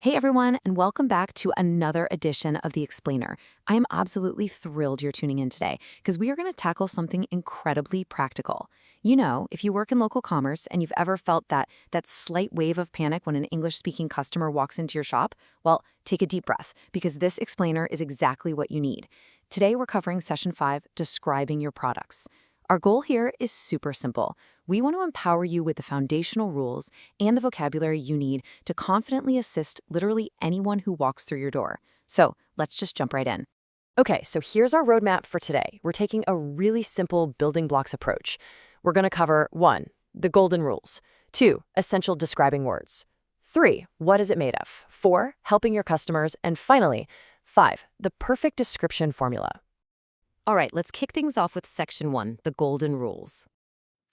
Hey everyone, and welcome back to another edition of The Explainer. I am absolutely thrilled you're tuning in today because we are going to tackle something incredibly practical. You know, if you work in local commerce and you've ever felt that slight wave of panic when an English-speaking customer walks into your shop, well, take a deep breath because this explainer is exactly what you need. Today we're covering Session 5, Describing Your Products. Our goal here is super simple. We want to empower you with the foundational rules and the vocabulary you need to confidently assist literally anyone who walks through your door. So let's just jump right in. Okay, so here's our roadmap for today. We're taking a really simple building blocks approach. We're going to cover 1, the golden rules, 2, essential describing words, 3, what is it made of, 4, helping your customers, and finally, 5, the perfect description formula. All right, let's kick things off with Section 1, the golden rules.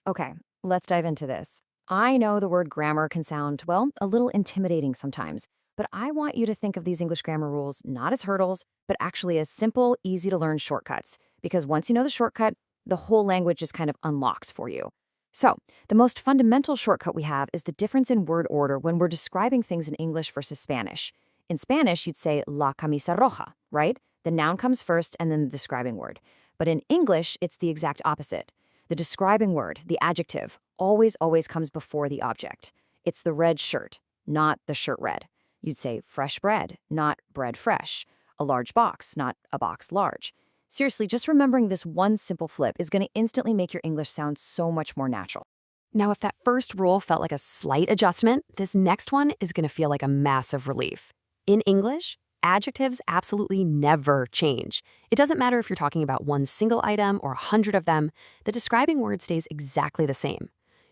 Okay, let's dive into this. I know the word grammar can sound, well, a little intimidating sometimes, but I want you to think of these English grammar rules not as hurdles, but actually as simple, easy to learn shortcuts. Because once you know the shortcut, the whole language just kind of unlocks for you. So, the most fundamental shortcut we have is the difference in word order when we're describing things in English versus Spanish. In Spanish, you'd say la camisa roja, right? The noun comes first and then the describing word. But in English, it's the exact opposite. The describing word, the adjective, always comes before the object. It's the red shirt, not the shirt red. You'd say fresh bread, not bread fresh. A large box, not a box large. Seriously, just remembering this one simple flip is going to instantly make your English sound so much more natural. Now, if that first rule felt like a slight adjustment, this next one is going to feel like a massive relief. In English, adjectives absolutely never change. It doesn't matter if you're talking about one single item or 100 of them, the describing word stays exactly the same.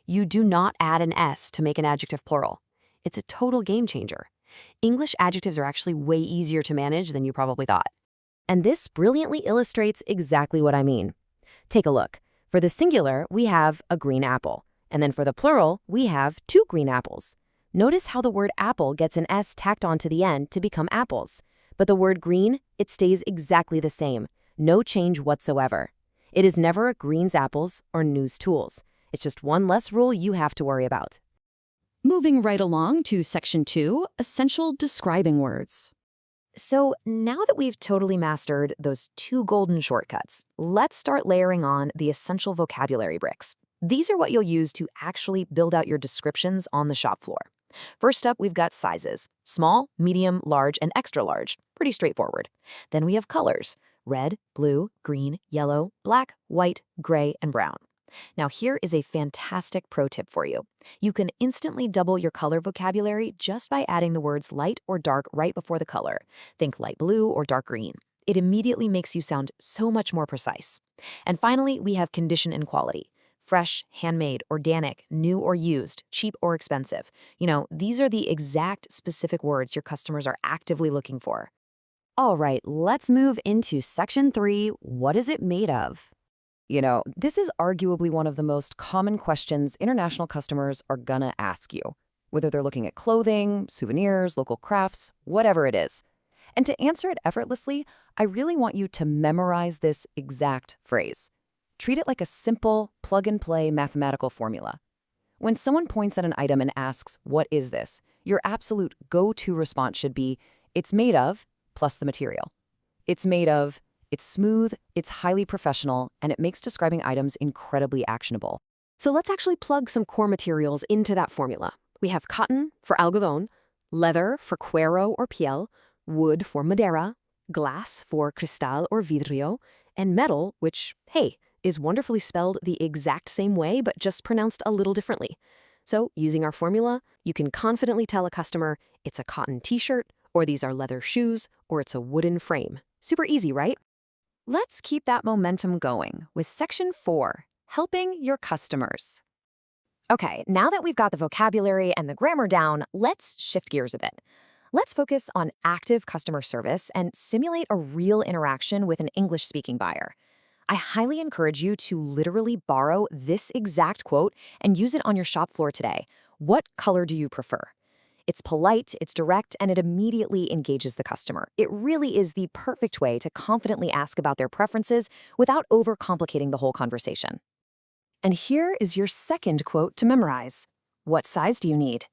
You do not add an S to make an adjective plural. It's a total game changer. English adjectives are actually way easier to manage than you probably thought. And this brilliantly illustrates exactly what I mean. Take a look. For the singular, we have a green apple. And then for the plural, we have 2 green apples. Notice how the word apple gets an S tacked onto the end to become apples. But the word green, it stays exactly the same. No change whatsoever. It is never a greens apples or news tools. It's just one less rule you have to worry about. Moving right along to Section 2, essential describing words. So now that we've totally mastered those 2 golden shortcuts, let's start layering on the essential vocabulary bricks. These are what you'll use to actually build out your descriptions on the shop floor. First up, we've got sizes: small, medium, large, and extra large. Pretty straightforward. Then we have colors: red, blue, green, yellow, black, white, gray, and brown. Now here is a fantastic pro tip for you. You can instantly double your color vocabulary just by adding the words light or dark right before the color. Think light blue or dark green. It immediately makes you sound so much more precise. And finally, we have condition and quality: fresh, handmade, organic, new or used, cheap or expensive. You know, these are the exact specific words your customers are actively looking for. All right, let's move into Section 3, what is it made of? You know, this is arguably one of the most common questions international customers are gonna ask you, whether they're looking at clothing, souvenirs, local crafts, whatever it is. And to answer it effortlessly, I really want you to memorize this exact phrase. Treat it like a simple, plug-and-play mathematical formula. When someone points at an item and asks, "What is this?" your absolute go-to response should be, "It's made of," plus the material. It's made of, it's smooth, it's highly professional, and it makes describing items incredibly actionable. So let's actually plug some core materials into that formula. We have cotton for algodón, leather for cuero or piel, wood for madera, glass for cristal or vidrio, and metal, which, hey, is wonderfully spelled the exact same way but just pronounced a little differently. So using our formula, you can confidently tell a customer it's a cotton t-shirt, or these are leather shoes, or it's a wooden frame. Super easy, right? Let's keep that momentum going with Section 4, helping your customers. Okay, now that we've got the vocabulary and the grammar down, let's shift gears a bit. Let's focus on active customer service and simulate a real interaction with an English-speaking buyer. I highly encourage you to literally borrow this exact quote and use it on your shop floor today. What color do you prefer? It's polite, it's direct, and it immediately engages the customer. It really is the perfect way to confidently ask about their preferences without overcomplicating the whole conversation. And here is your second quote to memorize. What size do you need?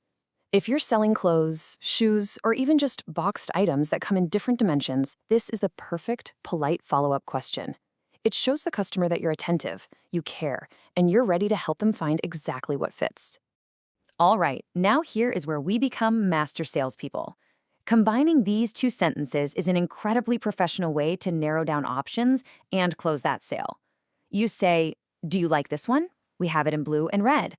If you're selling clothes, shoes, or even just boxed items that come in different dimensions, this is the perfect, polite follow-up question. It shows the customer that you're attentive, you care, and you're ready to help them find exactly what fits. All right, now here is where we become master salespeople. Combining these two sentences is an incredibly professional way to narrow down options and close that sale. You say, "Do you like this one? We have it in blue and red."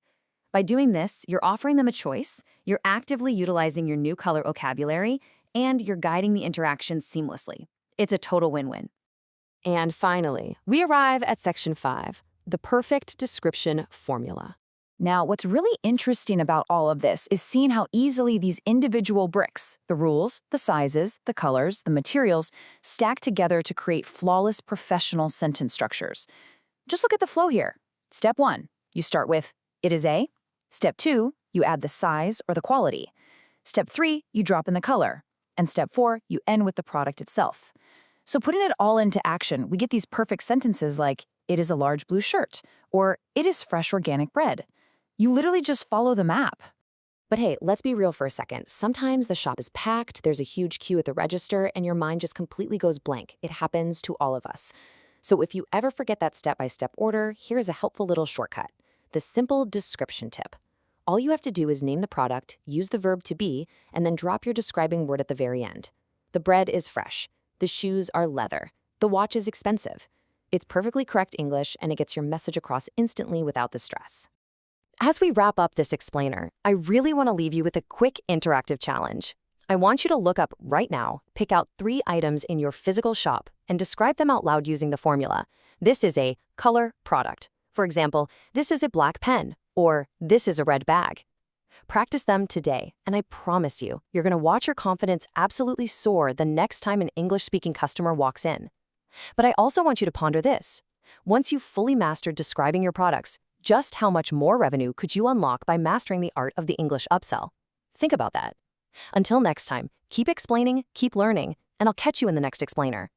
By doing this, you're offering them a choice, you're actively utilizing your new color vocabulary, and you're guiding the interaction seamlessly. It's a total win-win. And finally, we arrive at section 5, the perfect description formula. Now, what's really interesting about all of this is seeing how easily these individual bricks, the rules, the sizes, the colors, the materials, stack together to create flawless professional sentence structures. Just look at the flow here. Step 1, you start with, "It is a." Step 2, you add the size or the quality. Step 3, you drop in the color. And step 4, you end with the product itself. So putting it all into action, we get these perfect sentences like, "It is a large blue shirt," or "It is fresh organic bread." You literally just follow the map. But hey, let's be real for a second. Sometimes the shop is packed, there's a huge queue at the register, and your mind just completely goes blank. It happens to all of us. So if you ever forget that step-by-step order, here's a helpful little shortcut. The simple description tip. All you have to do is name the product, use the verb to be, and then drop your describing word at the very end. The bread is fresh. The shoes are leather. The watch is expensive. It's perfectly correct English, and it gets your message across instantly without the stress. As we wrap up this explainer, I really want to leave you with a quick interactive challenge. I want you to look up right now, pick out 3 items in your physical shop, and describe them out loud using the formula. This is a color product. For example, this is a black pen, or this is a red bag. Practice them today, and I promise you, you're going to watch your confidence absolutely soar the next time an English-speaking customer walks in. But I also want you to ponder this. Once you've fully mastered describing your products, just how much more revenue could you unlock by mastering the art of the English upsell? Think about that. Until next time, keep explaining, keep learning, and I'll catch you in the next explainer.